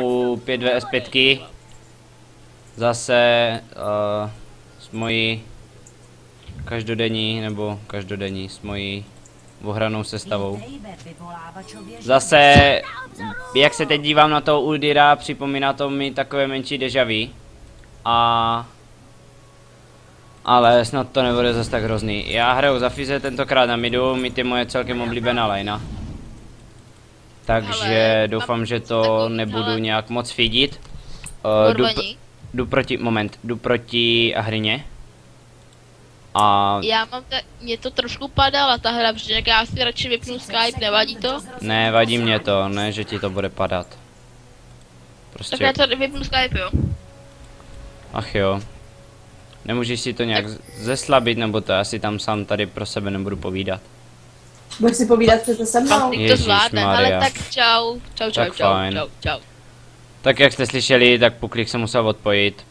u 5 vs5 zase s mojí každodenní s mojí ohranou sestavou. Zase, jak se teď dívám na toho Uldira, připomíná to mi takové menší déjà vu. Ale snad to nebude zase tak hrozný. Já hraju za Fize tentokrát na midu, mid je moje celkem oblíbená linea. Takže doufám, že to nebudu nějak moc feedit. Jdu proti Ahrině. A já mám mě to trošku padala ta hra, protože já si radši vypnu Skype, nevadí to? Ne, vadí mě to, ne, že ti to bude padat. Prostě... Tak já to vypnu Skype, jo. Ach jo. Nemůžeš si to nějak zeslabit, nebo to já si tam sám tady pro sebe nebudu povídat. Budeš si povídat přece se mnou? To zvládne, ale tak čau. Čau. Tak jak jste slyšeli, tak Puklik se musel odpojit.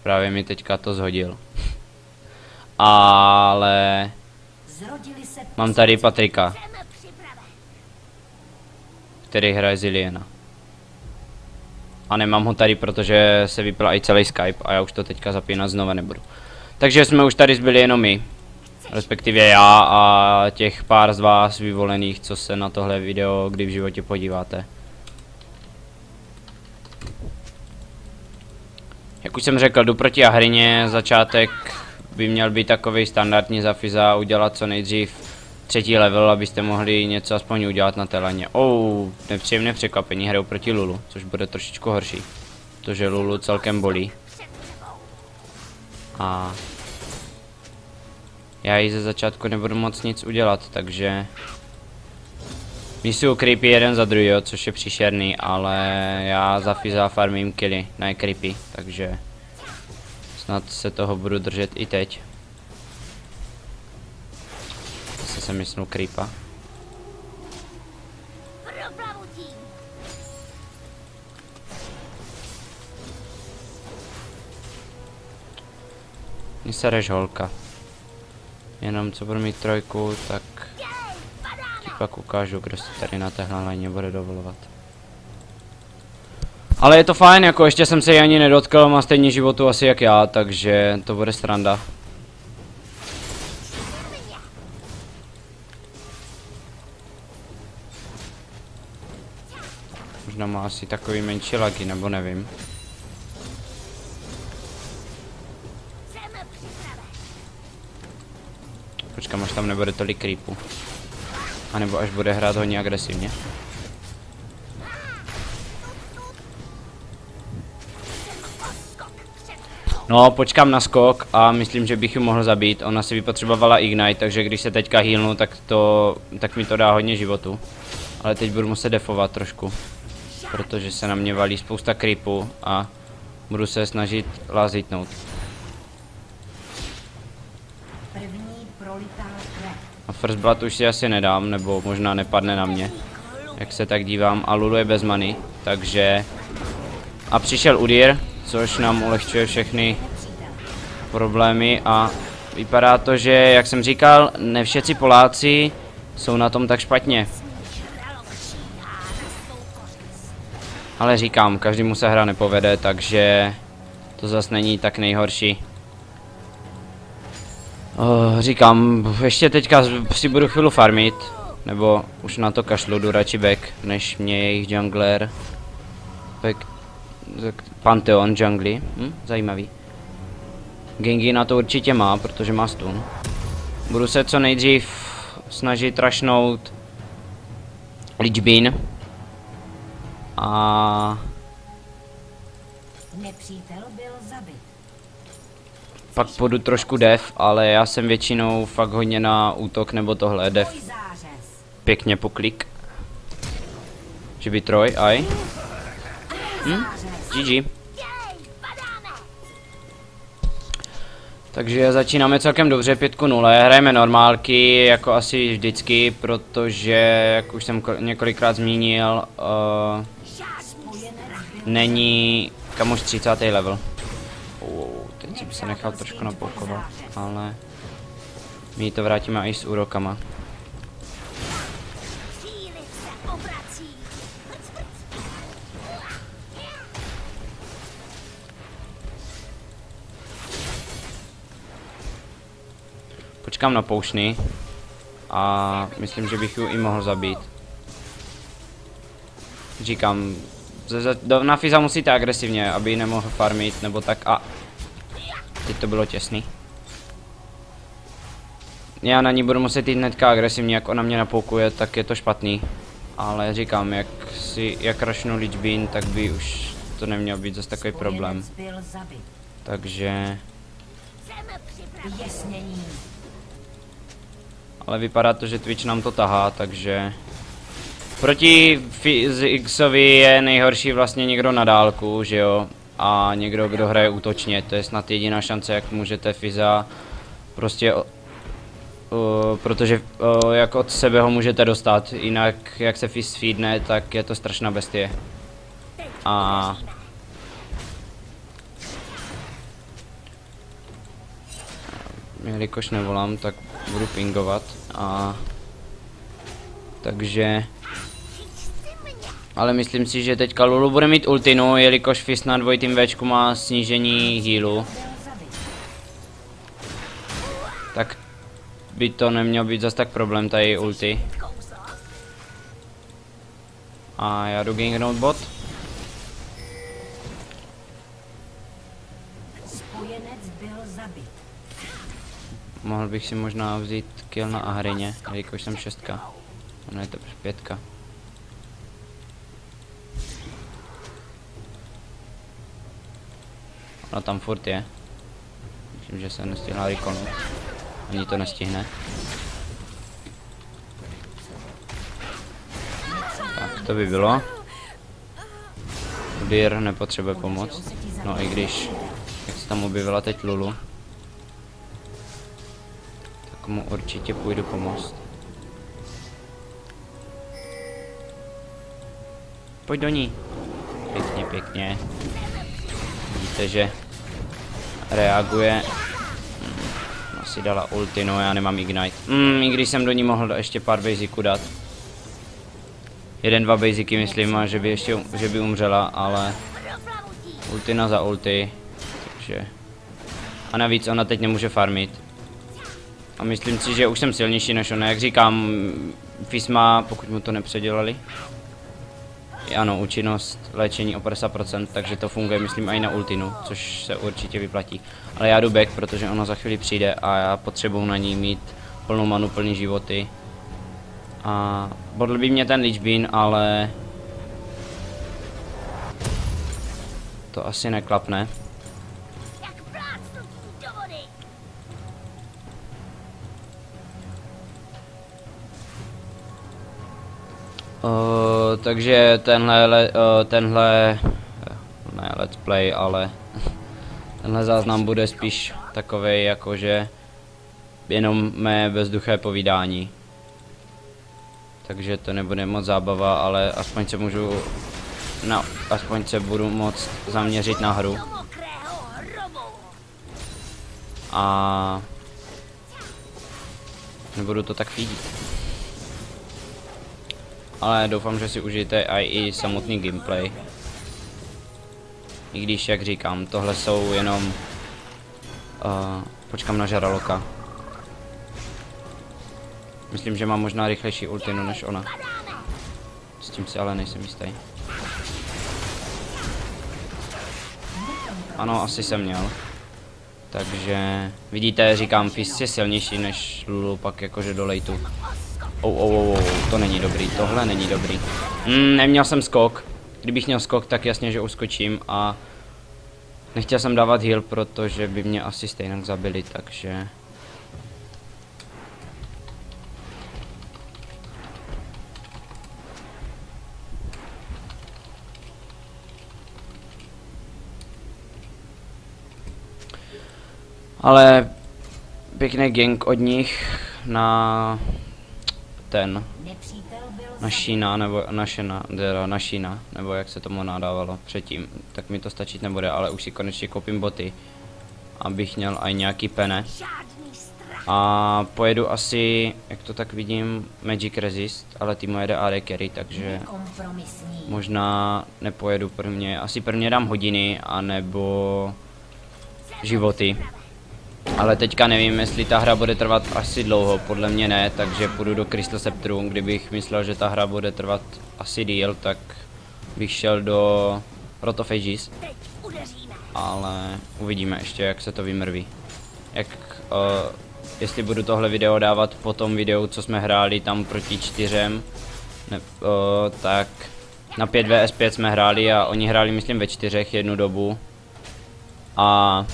Právě mi teďka to zhodil. Ale... mám tady Patrika, který hraje Zilliana. A nemám ho tady, protože se vypla i celý Skype a já už to teďka zapínat znova nebudu. Takže jsme už tady zbyli jenom my. Respektive já a těch pár z vás vyvolených, co se na tohle video kdy v životě podíváte. Jak už jsem řekl, jdu proti Ahrině, začátek by měl být takový standardní za Fiza, udělat co nejdřív 3. level, abyste mohli něco aspoň udělat na té laně. Nepříjemné překvapení, hraju proti Lulu, což bude trošičku horší, protože Lulu celkem bolí. A já jí ze začátku nebudu moc nic udělat, takže mísuju creepy jeden za druhýho, což je příšerný, ale já za Fiza farmím killy, ne creepy, takže snad se toho budu držet i teď. Zase jsem myslel creepa. Mně sereš holka. Jenom co budu mít 3, tak ti pak ukážu, kdo se tady na téhle lajně bude dovolovat. Ale je to fajn, jako ještě jsem se jí ani nedotkl, má stejně životu asi jak já, takže to bude sranda. Možná má asi takový menší lagy, nebo nevím. Počkám, až tam nebude tolik creepů. A nebo až bude hrát hodně agresivně. No, počkám na skok a myslím, že bych ji mohl zabít. Ona si vypotřebovala Ignite, takže když se teďka healnu, tak mi to dá hodně životu. Ale teď budu muset defovat trošku. Protože se na mě valí spousta creepů a budu se snažit lázitnout. A First Blood už si asi nedám, nebo možná nepadne na mě. Jak se tak dívám, a Lulu je bez many, takže... A přišel Udyr, což nám ulehčuje všechny problémy a vypadá to, že, jak jsem říkal, ne všetci Poláci jsou na tom tak špatně. Ale říkám, každému se hra nepovede, takže to zas není tak nejhorší. Říkám, ještě teďka si budu chvíli farmit, nebo už na to kašlu, jdu radši back, než mě jejich jungler. Pantheon jungly, zajímavý. Genji na to určitě má, protože má stun. Budu se co nejdřív snažit rushnout Lich Bean. A nepřítel byl zabit. Pak půjdu trošku def, ale já jsem většinou fakt hodně na útok nebo tohle def. Pěkně Puklik. Že by Troj, aj. GG. Takže začínáme celkem dobře, 5:0, hrajeme normálky, jako asi vždycky, protože, jak už jsem několikrát zmínil, není kamož 30. level. Teď jsem se nechal trošku napoukovat, ale my to vrátíme i s úrokama. Počkám na poušny. A myslím, že bych ji i mohl zabít. Říkám, na Fizza musíte agresivně, aby ji nemohl farmit, nebo tak a... Teď to bylo těsný. Já na ní budu muset jít hnedka agresivně, jak ona mě napoukuje, tak je to špatný. Ale říkám, jak rašnu Lich Bean, tak by už to neměl být zase takový problém. Takže... Ale vypadá to, že Twitch nám to tahá, takže... Proti Xovi je nejhorší vlastně někdo na dálku, že jo? A někdo, kdo hraje útočně, to je snad jediná šance, jak můžete Fizza prostě... protože jak od sebe ho můžete dostat, jinak jak se Fizz feedne, tak je to strašná bestie. A... Jelikož nevolám, tak budu pingovat a... Takže... Ale myslím si, že teďka Lulu bude mít ultinu, jelikož Fizz na dvojitým Včku má snížení healu. Tak by to neměl být zas tak problém, tady ulti. A já jdu ganknout bot. Mohl bych si možná vzít kill na Ahrině, jelikož jsem 6. Ona je to 5. Ona tam furt je. Myslím, že se nestihla reconu. Ani to nestihne. Tak, to by bylo. Udyr nepotřebuje pomoc. No i když, jak se tam objevila teď Lulu, tak mu určitě půjdu pomoct. Pojď do ní. Pěkně, pěkně. Vidíte, že reaguje. Asi dala ulti, no já nemám ignite. I když jsem do ní mohl ještě pár basiců dát. 1-2 basicy myslím, a že by umřela, ale ultina za ulti. Takže. A navíc ona teď nemůže farmit. A myslím si, že už jsem silnější než ona. Jak říkám, Fizz má, pokud mu to nepředělali. Ano, účinnost léčení o 50%, takže to funguje, myslím, i na ultinu, což se určitě vyplatí. Ale já jdu back, protože ona za chvíli přijde a já potřebuji na ní mít plnou manu, plný životy. A bodl by mě ten Lich Bean, ale... To asi neklapne. Takže tenhle ne let's play, ale tenhle záznam bude spíš takovej jakože jenom mé bezduché povídání. Takže to nebude moc zábava, ale aspoň se můžu, no, aspoň se budu moct zaměřit na hru. A nebudu to tak feedit. Ale doufám, že si užijete i samotný gameplay. I když, jak říkám, tohle jsou jenom... počkám na Žaraloka. Myslím, že mám možná rychlejší ultinu než ona. S tím si ale nejsem jistý. Ano, asi jsem měl. Takže vidíte, říkám, Fizz je silnější než Lulu, pak jakože do lejtu. To není dobrý, tohle není dobrý. Neměl jsem skok. Kdybych měl skok, tak jasně, že uskočím a nechtěl jsem dávat heal, protože by mě asi stejně zabili, takže... Ale pěkný gank od nich na ten, na Šína, nebo na Šína, nebo jak se tomu nadávalo předtím, tak mi to stačit nebude, ale už si konečně koupím boty, abych měl i nějaký pene. A pojedu asi, jak to tak vidím, Magic Resist, ale Timo jede AD Carry, takže možná nepojedu prvně, asi prvně dám hodiny, anebo životy. Ale teďka nevím, jestli ta hra bude trvat asi dlouho, podle mě ne, takže půjdu do Crystal Sceptru. Kdybych myslel, že ta hra bude trvat asi díl, tak bych šel do Wrath of Ages. Ale uvidíme ještě, jak se to vymrví. Jestli budu tohle video dávat po tom videu, co jsme hráli tam proti 4, tak na 5 vs 5 jsme hráli a oni hráli myslím ve 4 jednu dobu. A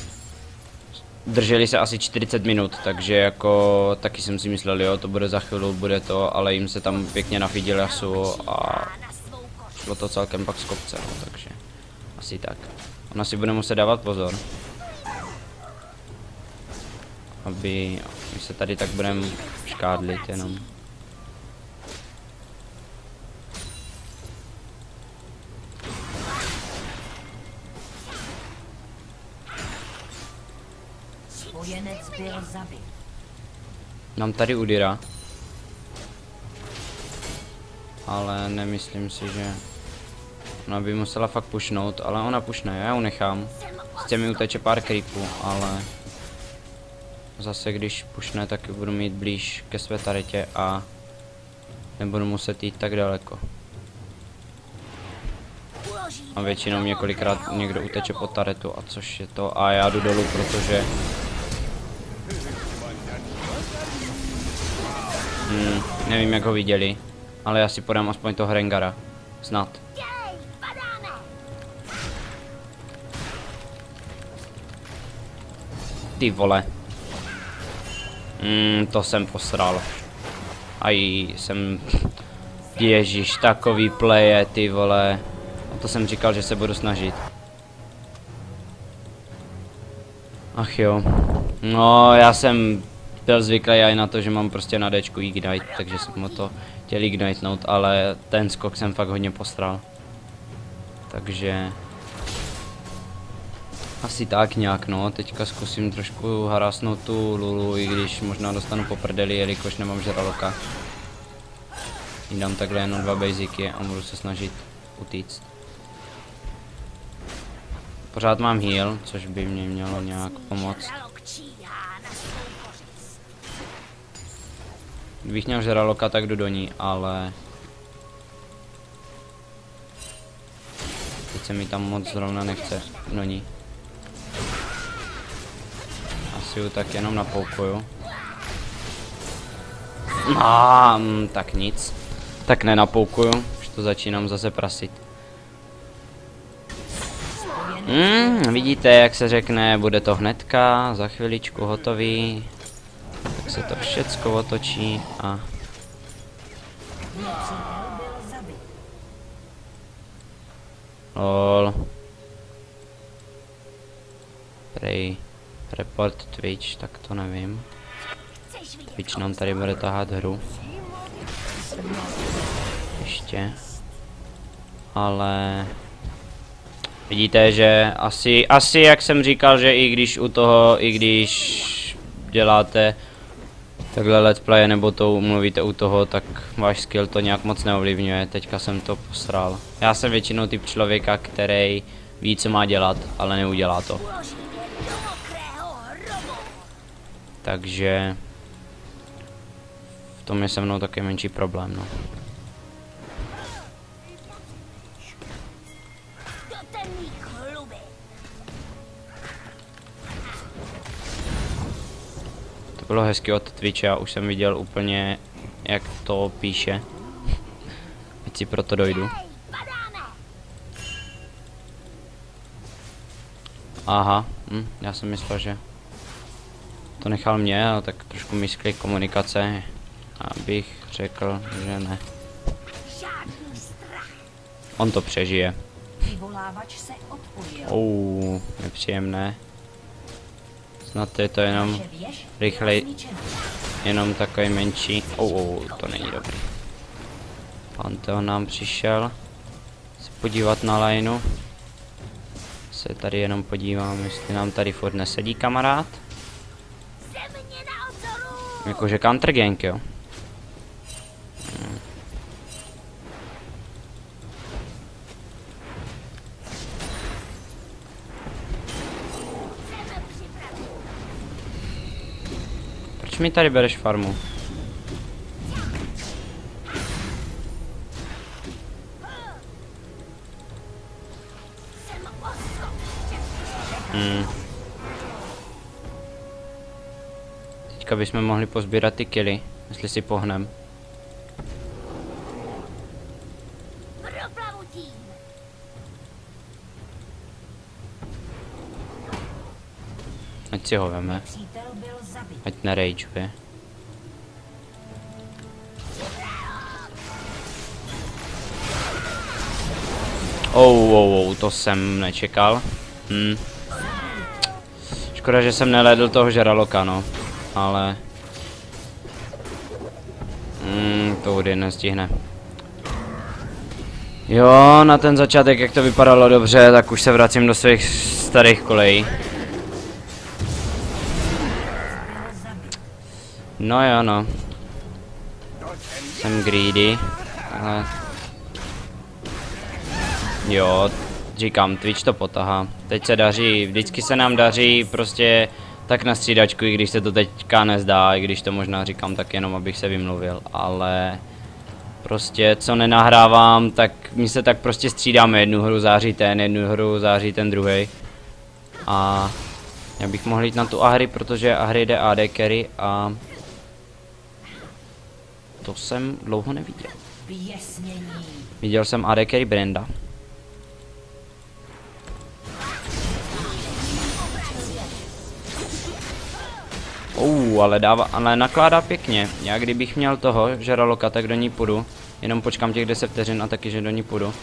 drželi se asi 40 minut, takže jako taky jsem si myslel, jo, to bude za chvíli, bude to, ale jim se tam pěkně nafidil jasu a šlo to celkem pak z kopce, no, takže asi tak. Ona si bude muset dávat pozor, aby my se tady tak budeme škádlit jenom. Mám tady Udira, ale nemyslím si, že ona by musela fakt pušnout, ale ona pušne, já ji nechám. S těmi uteče pár creepů, ale zase když pušne, tak budu mít blíž ke své taretě a nebudu muset jít tak daleko. A většinou několikrát někdo uteče po taretu, a což je to, a já jdu dolů, protože nevím, jak ho viděli, ale já si podám aspoň toho Rengara. Snad. Ty vole. To jsem posral. A jsem... Ježíš, takový pleje, ty vole. A to jsem říkal, že se budu snažit. Ach jo. No, já jsem byl zvyklý i na to, že mám prostě na Dčku Ignite, takže jsem mu to chtěl ignitenout, ale ten skok jsem fakt hodně postral. Takže... asi tak nějak, no. Teďka zkusím trošku harasnout tu Lulu, i když možná dostanu po prdeli, jelikož nemám žraloka. Jí dám takhle jenom 2 basicy a budu se snažit utíct. Pořád mám heal, což by mě mělo nějak pomoct. Kdybych měl žraloka, tak jdu do ní, ale... teď se mi tam moc zrovna nechce do ní. Asi ju tak jenom napoukuju. Tak nic. Tak nenapoukuju, už to začínám zase prasit. Vidíte, jak se řekne, bude to hnedka, za chviličku hotový. Tak se to všecko otočí a... lol. Prej... report Twitch, tak to nevím. Twitch nám tady bude tahat hru. Ještě. Ale... vidíte, že asi jak jsem říkal, že i když děláte takhle let's play nebo to mluvíte u toho, tak váš skill to nějak moc neovlivňuje. Teďka jsem to posral. Já jsem většinou typ člověka, který ví, co má dělat, ale neudělá to. Takže v tom je se mnou taky menší problém, no. To bylo hezky od Twitche, já už jsem viděl úplně, jak to píše. Teď si proto dojdu. Aha, já jsem myslel, že to nechal mě, ale tak trošku miskli komunikace, abych řekl, že ne. On to přežije. Nepříjemné. Snad je to jenom rychlej, jenom takový menší. To není dobrý. Pantheon nám přišel se podívat na lineu. Se tady jenom podívám, jestli nám tady furt nesedí kamarád. Jakože counter gank, jo. Proč mi tady bereš farmu? Teďka bychom mohli pozbírat ty killy, jestli si pohnem. Ať si ho veme. Ať nerageuje. To jsem nečekal. Škoda, že jsem neledl toho žraloka, no. Ale... to Udyr nestihne. Jo, na ten začátek, jak to vypadalo dobře, tak už se vracím do svých starých kolejí. No jo, no. Jsem greedy, ale... Jo, říkám, Twitch to potahá. Teď se daří, vždycky se nám daří prostě tak na střídačku, i když se to teďka nezdá, i když to možná říkám tak jenom, abych se vymluvil, ale... Prostě, co nenahrávám, tak my se tak prostě střídáme, jednu hru září ten druhý. A... já bych mohl jít na tu Ahri, protože Ahri jde AD carry a... to jsem dlouho neviděl. Viděl jsem AD carry Brenda. Ale nakládá pěkně. Já kdybych měl toho žraloka, tak do ní půjdu. Jenom počkám těch 10 vteřin a taky, že do ní půjdu.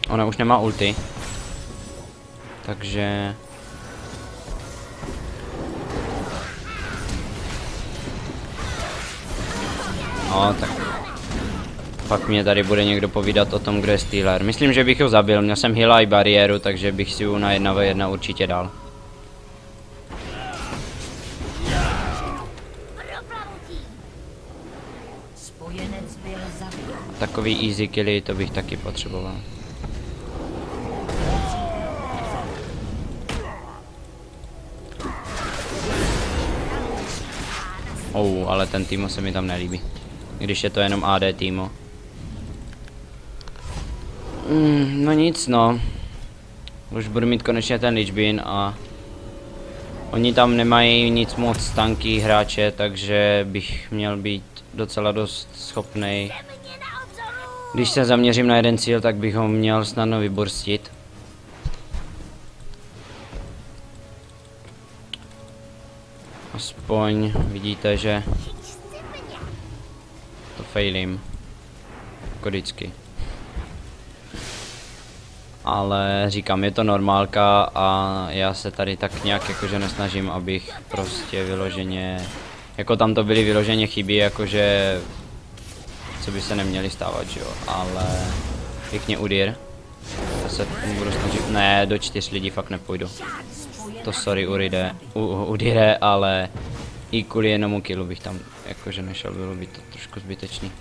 Ona už nemá ulti. Takže... no, tak... pak mě tady bude někdo povídat o tom, kdo je Stealer. Myslím, že bych ho zabil. Měl jsem heala i bariéru, takže bych si ju na 1v1 určitě dal. Takový easy killy, to bych taky potřeboval. Ale ten Timo se mi tam nelíbí. Když je to jenom AD Timo. No nic, no. Už budu mít konečně ten Lich Bean a... oni tam nemají nic moc tanký hráče, takže bych měl být docela dost schopnej. Když se zaměřím na jeden cíl, tak bych ho měl snadno vyborstit. Aspoň vidíte, že to failím. Jako vždycky. Ale říkám, je to normálka a já se tady tak nějak jakože nesnažím, abych prostě vyloženě... jako tam to byly vyloženě chyby, jakože... co by se neměly stávat, že jo, ale... pěkně Udyr. Já se budu snažit... ne, do 4 lidí fakt nepůjdu. To sorry Udyre, ale... i kvůli jednomu killu bych tam jakože nešel, bylo by to trošku zbytečný.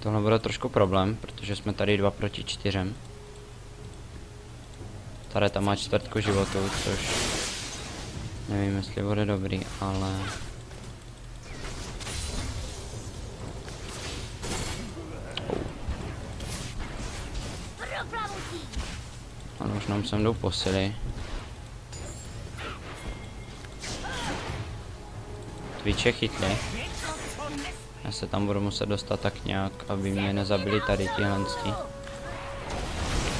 Tohle bude trošku problém, protože jsme tady 2 proti 4. Tady tam má 4 životu, což nevím, jestli bude dobrý, ale... ale už nám sem jdou posily. Twitch je chytlý. Já se tam budu muset dostat tak nějak, aby mě nezabili tady tihle.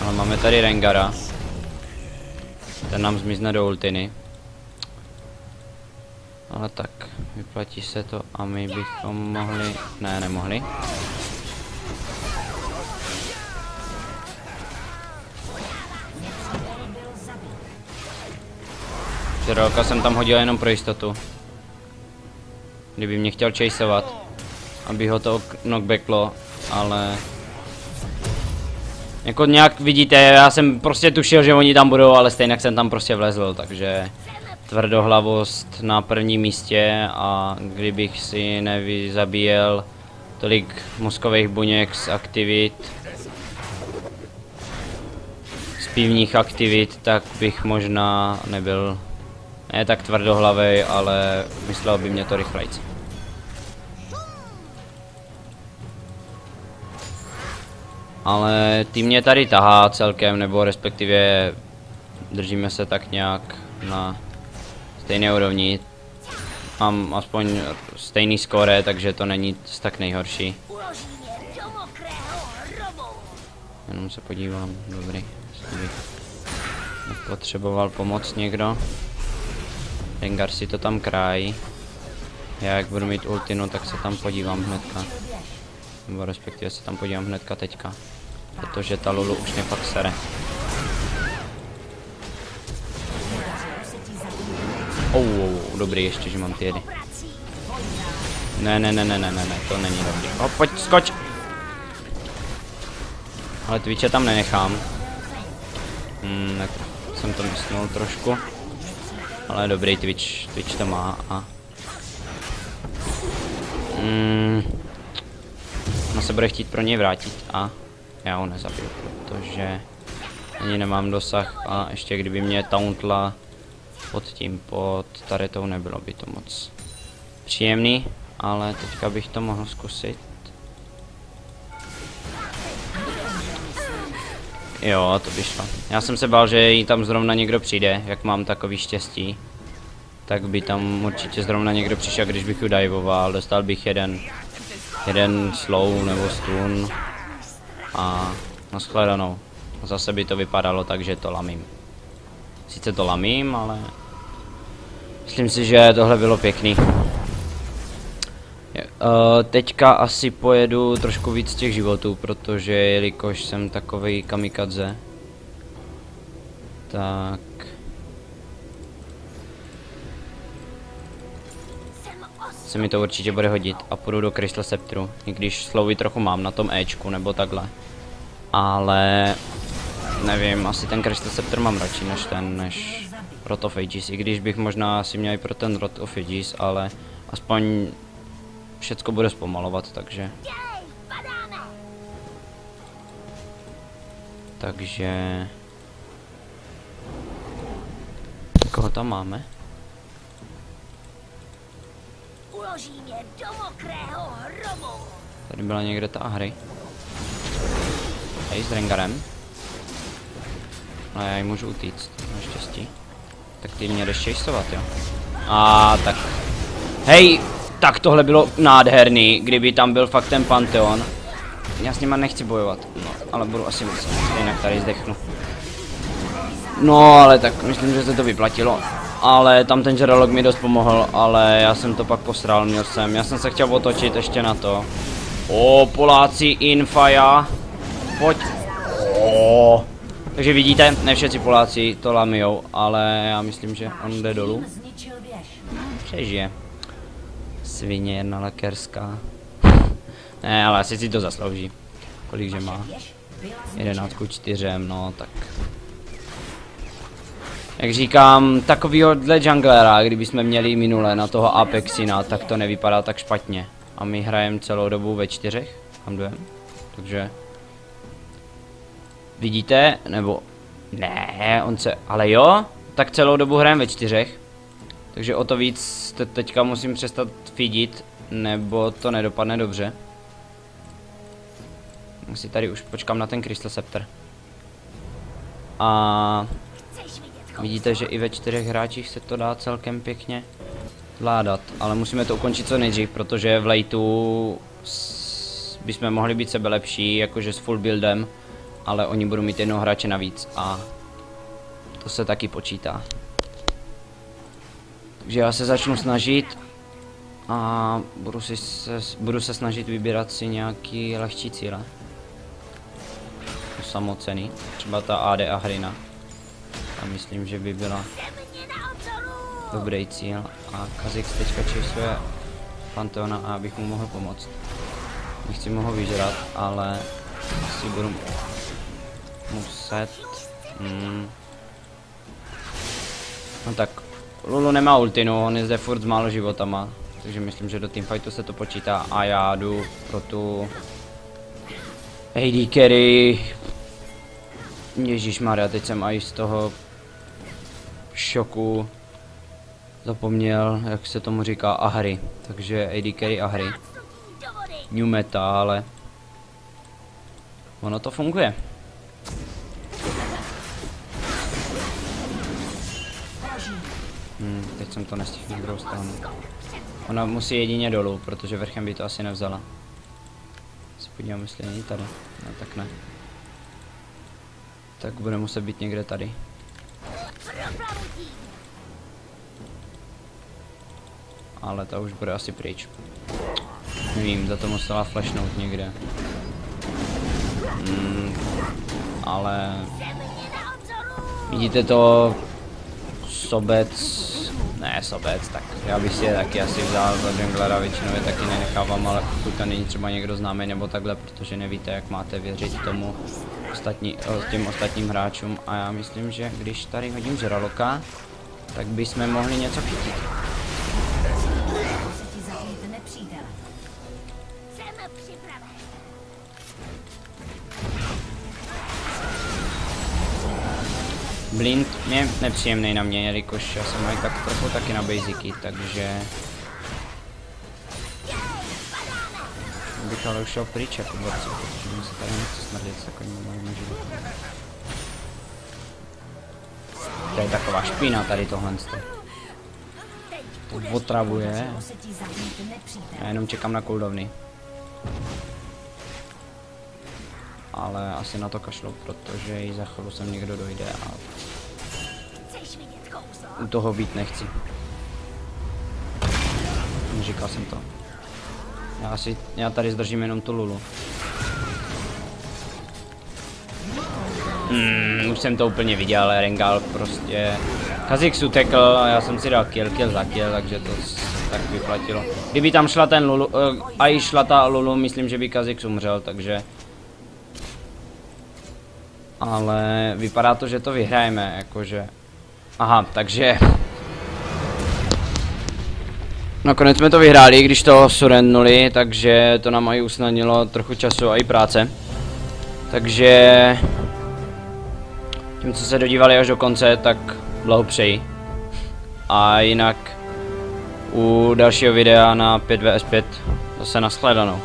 Ale máme tady Rengara. Ten nám zmizne do ultiny. Ale tak, vyplatí se to a my bychom mohli... ne, nemohli. Žraloka jsem tam hodil jenom pro jistotu. Kdyby mě chtěl chaseovat, aby ho to knockbacklo, ale... jako nějak vidíte, já jsem prostě tušil, že oni tam budou, ale stejně jsem tam prostě vlezl, takže... tvrdohlavost na prvním místě a kdybych si nevyzabíjel tolik mozkových buněk z aktivit, z pivních aktivit, tak bych možná nebyl ne tak tvrdohlavej, ale myslel by mě to rychlejc. Ale tým mě tady tahá celkem, nebo respektive držíme se tak nějak na stejné úrovni. Mám aspoň stejný skóre, takže to není tak nejhorší. Jenom se podívám, dobrý, jestli bych potřeboval pomoc někdo. Rengar si to tam krájí. Já jak budu mít ultinu, tak se tam podívám hnedka. Nebo respektive se tam podívám hnedka teďka. Protože ta Lulu už mě fakt sere. Dobrý, ještě, že mám ty jedy. Ne, to není dobrý. Pojď, skoč! Ale Twitche tam nenechám. Jsem to mysnul trošku. Ale dobrý, Twitch to má a... No se bude chtít pro něj vrátit a já ho nezabiju, protože ani nemám dosah a ještě kdyby mě tauntla pod taretou, nebylo by to moc příjemný, ale teďka bych to mohl zkusit. Jo, to by šlo. Já jsem se bál, že jí tam zrovna někdo přijde, jak mám takový štěstí. Tak by tam určitě zrovna někdo přišel, když bych ji divoval, dostal bych jeden slow nebo stun a nashledanou. Zase by to vypadalo tak, že to lamím. Sice to lamím, ale myslím si, že tohle bylo pěkný. Teďka asi pojedu trošku víc těch životů, protože jelikož jsem takovej kamikadze, tak se mi to určitě bude hodit a půjdu do Crystal Sceptru, i když slovy trochu mám na tom Ečku nebo takhle. Ale nevím, asi ten Crystal Scepter mám radši než Rod of Ages, i když bych možná si měl i pro ten Rod of Ages, ale aspoň všecko bude zpomalovat, takže... Koho tam máme? Tady byla někde ta hry. Hej, s Rengarem. Ale já ji můžu utíct, naštěstí. Tak ty mě jdeš chaseovat, jo? A tak... Hej! Tak tohle bylo nádherný, kdyby tam byl fakt ten Pantheon. Já s nima nechci bojovat, no, ale budu asi muset, jinak tady zdechnu. No, ale tak myslím, že se to vyplatilo. Ale tam ten žralok mi dost pomohl, ale já jsem to pak posral, já jsem se chtěl otočit ještě na to. Poláci in fire. Pojď. Takže vidíte, ne všetci Poláci to lamijou, ale já myslím, že on jde dolů. Přežije. Svině jedna lékařská. Ne, ale asi si to zaslouží. Kolikže má? 11:4, no tak. Jak říkám, takovýhodle junglera, kdybychom měli minule na toho Apexina, tak to nevypadá tak špatně. A my hrajeme celou dobu ve 4, tam jdem. Takže... Vidíte? Nebo... Ne, ale jo? Tak celou dobu hrajeme ve 4. Takže o to víc teďka musím přestat feedit, nebo to nedopadne dobře. Asi tady už počkám na ten Crystal Scepter. A... Vidíte, že i ve 4 hráčích se to dá celkem pěkně zvládat, ale musíme to ukončit co nejdřív, protože v lateu bychom mohli být sebe lepší, jakože s full buildem, ale oni budou mít jednoho hráče navíc a to se taky počítá. Takže já se začnu snažit a budu se snažit vybírat si nějaký lehčí cíle. Samocený, třeba ta AD a Hrina. A myslím, že by byla dobrý cíl. A Kha'Zix teďka chaseuje Pantheona a abych mu mohl pomoct. Nechci mu ho vyžrat, ale asi budu muset... No tak, Lulu nemá ultinu, on je zde furt s málo životama. Takže myslím, že do teamfightu se to počítá a já jdu pro tu AD carry. Ježišmarja, teď jsem i z toho šoku zapomněl, jak se tomu říká, Ahri. Takže AD carry Ahri. New meta, ale ono to funguje. Teď jsem to nestihl na druhou stranu. Ona musí jedině dolů, protože vrchem by to asi nevzala. Se podívám, jestli není tady. No tak ne. Tak bude muset být někde tady. Ale ta už bude asi pryč. Nevím, za to musela flashnout někde. Ale vidíte to, sobec, tak já bych si je taky asi vzal za junglera, většinou je taky nenechávám, ale pokud to není třeba někdo známý nebo takhle, protože nevíte, jak máte věřit tomu těm ostatním hráčům, a já myslím, že když tady hodím žraloka, tak bychom mohli něco chytit. Blind je nepříjemný na mě, jelikož já jsem mají tak trochu taky na basicy, takže bych ale už šel pryč jako borci, protože mi se tady nechci smrdit s takovým malým životem. To je taková špína tady tohle. To otravuje. Já jenom čekám na cooldowny. Ale asi na to kašlu, protože i za chvíli sem někdo dojde a u toho být nechci. Říkal jsem to. Já tady zdržím jenom tu Lulu. Už jsem to úplně viděl, ale Rengal prostě... Kha'Zix utekl a já jsem si dal kill za kill, takže to tak vyplatilo. Kdyby tam šla ten Lulu, a i šla ta Lulu, myslím, že by Kha'Zix umřel, takže... Ale vypadá to, že to vyhrajeme, jakože... Aha, takže... Nakonec jsme to vyhráli, když to surrendnuli, takže to nám i usnadnilo trochu času a i práce. Takže... Tím, co se dodívali až do konce, tak blahopřeji. A jinak... U dalšího videa na 5vs5 zase nashledanou.